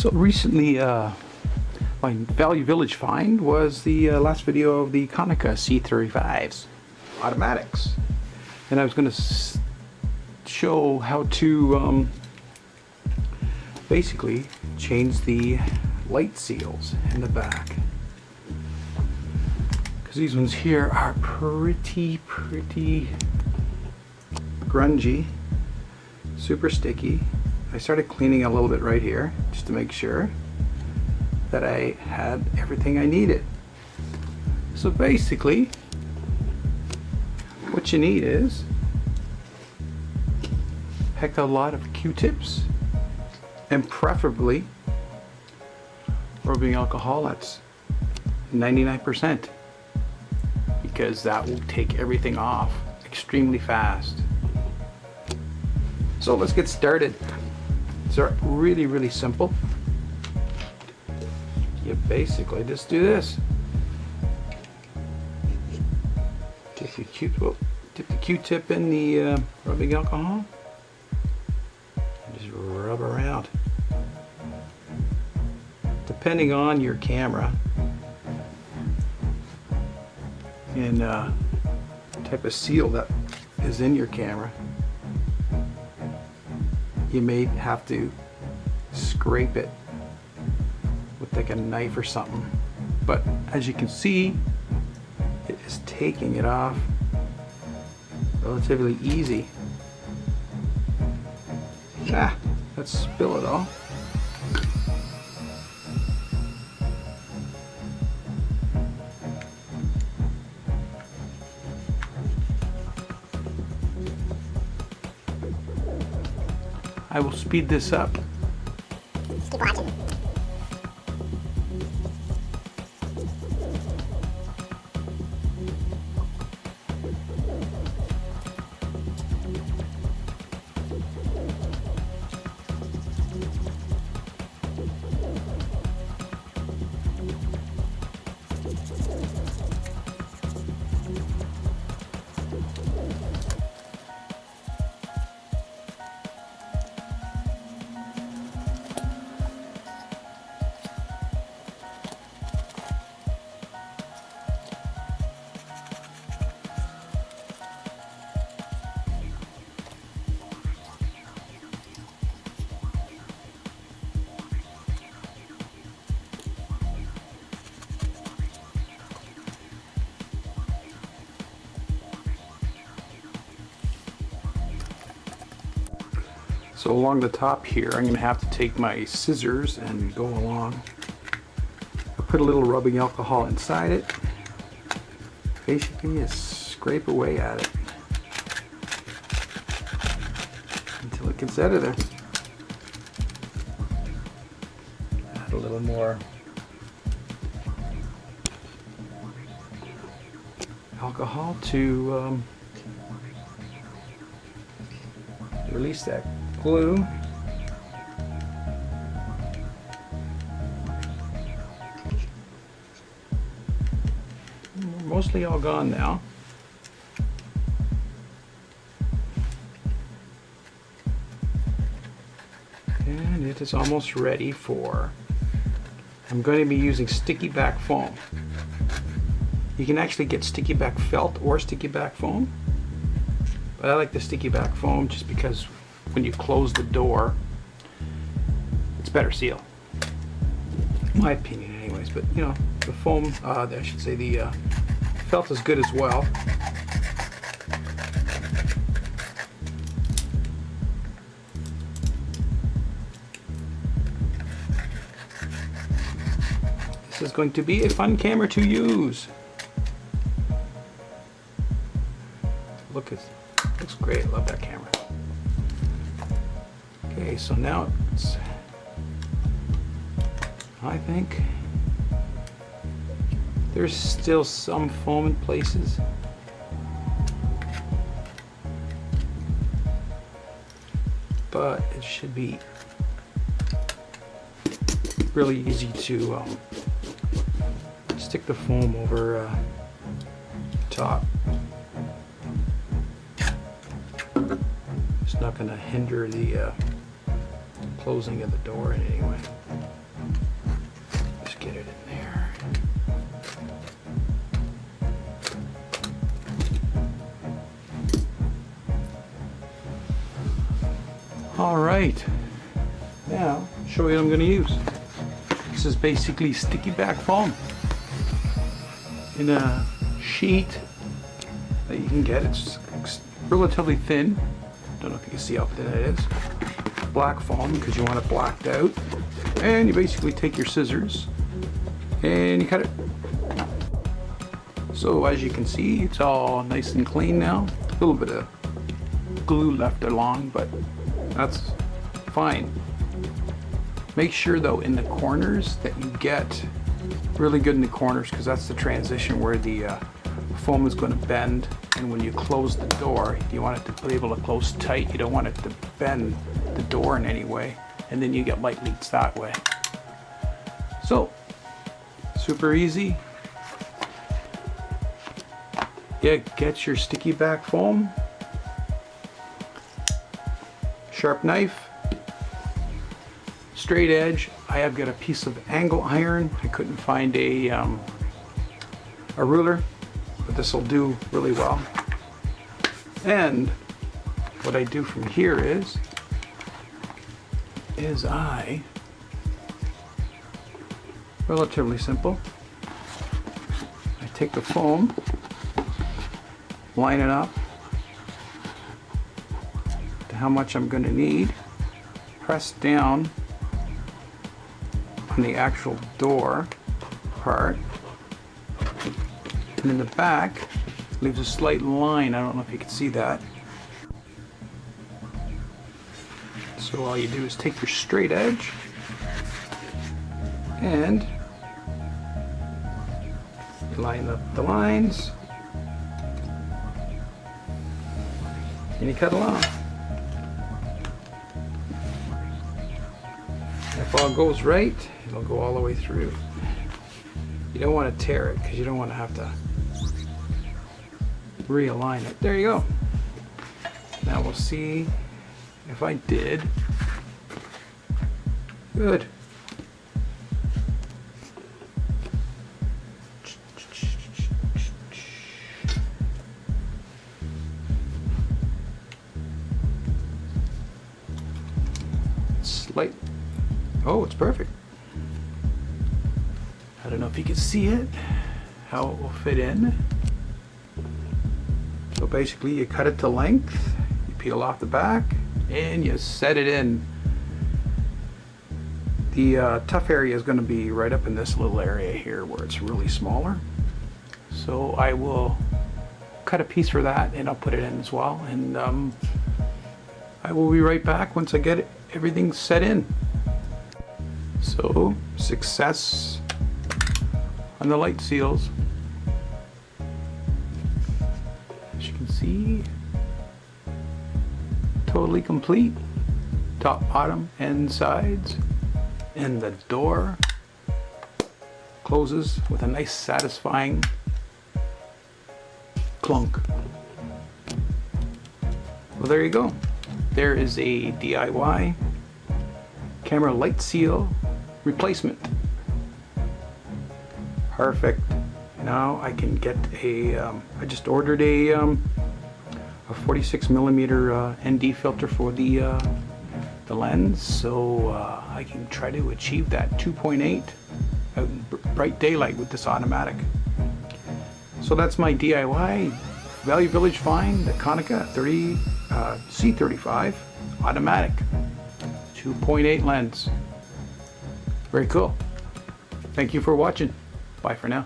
So recently, my Value Village find was the last video of the Konica C35s, automatics. And I was going to show how to basically change the light seals in the back. Because these ones here are pretty grungy, super sticky. I started cleaning a little bit right here just to make sure that I had everything I needed. So basically what you need is a heck of a lot of Q-tips, and preferably rubbing alcohol that's 99%, because that will take everything off extremely fast. So let's get started. It's really simple. You basically just do this. Dip the Q-tip in the rubbing alcohol and just rub around. Depending on your camera and type of seal that is in your camera, you may have to scrape it with like a knife or something, but as you can see, it is taking it off relatively easy. Let's spill it all. I will speed this up. Keep watching. So along the top here, I'm going to have to take my scissors and go along. I put a little rubbing alcohol inside it. Basically, just scrape away at it until it gets out of there. Add a little more alcohol to release that glue. Mostly all gone now. And it is almost ready for, I'm going to be using sticky back foam. You can actually get sticky back felt or sticky back foam, but I like the sticky back foam just because when you close the door, it's better seal. My opinion anyways, but you know, the foam, I should say the felt is good as well. This is going to be a fun camera to use. Looks great, love that camera. Okay, so now it's, I think there's still some foam in places. But it should be really easy to stick the foam over top. It's not going to hinder the closing of the door in any way. All right, now show you what I'm going to use. This is basically sticky back foam in a sheet that you can get. It's relatively thin. Don't know if you can see how thin it is. Black foam because you want it blacked out. And you basically take your scissors and you cut it. So as you can see, it's all nice and clean now. A little bit of glue left along, but that's fine. Make sure though in the corners that you get really good in the corners, because that's the transition where the foam is going to bend, and when you close the door you want it to be able to close tight. You don't want it to bend the door in any way, and then you get light leaks that way. So super easy. Yeah, get your sticky back foam, sharp knife, straight edge. I have got a piece of angle iron. I couldn't find a ruler, but this will do really well. And what I do from here is relatively simple. I take the foam, line it up to how much I'm going to need, press down on the actual door part, and in the back leaves a slight line. I don't know if you can see that. So all you do is take your straight edge and line up the lines, and you cut along. If all goes right, it'll go all the way through. You don't want to tear it because you don't want to have to realign it. There you go. Now we'll see if I did good. Slight. Oh, it's perfect. I don't know if you can see it, how it will fit in. So basically you cut it to length, you peel off the back, and you set it in. The tough area is going to be right up in this little area here where it's really smaller. So I will cut a piece for that and I'll put it in as well. And I will be right back once I get everything set in. So success on the light seals. As you can see, totally complete, top, bottom, and sides. And the door closes with a nice satisfying clunk. Well, there you go. There is a DIY camera light seal replacement. Perfect. Now I can get a, I just ordered a 46mm ND filter for the lens, so I can try to achieve that 2.8 out in bright daylight with this automatic. So that's my DIY Value Village find, the Konica c35 automatic 2.8 lens. Very cool. Thank you for watching. Bye for now.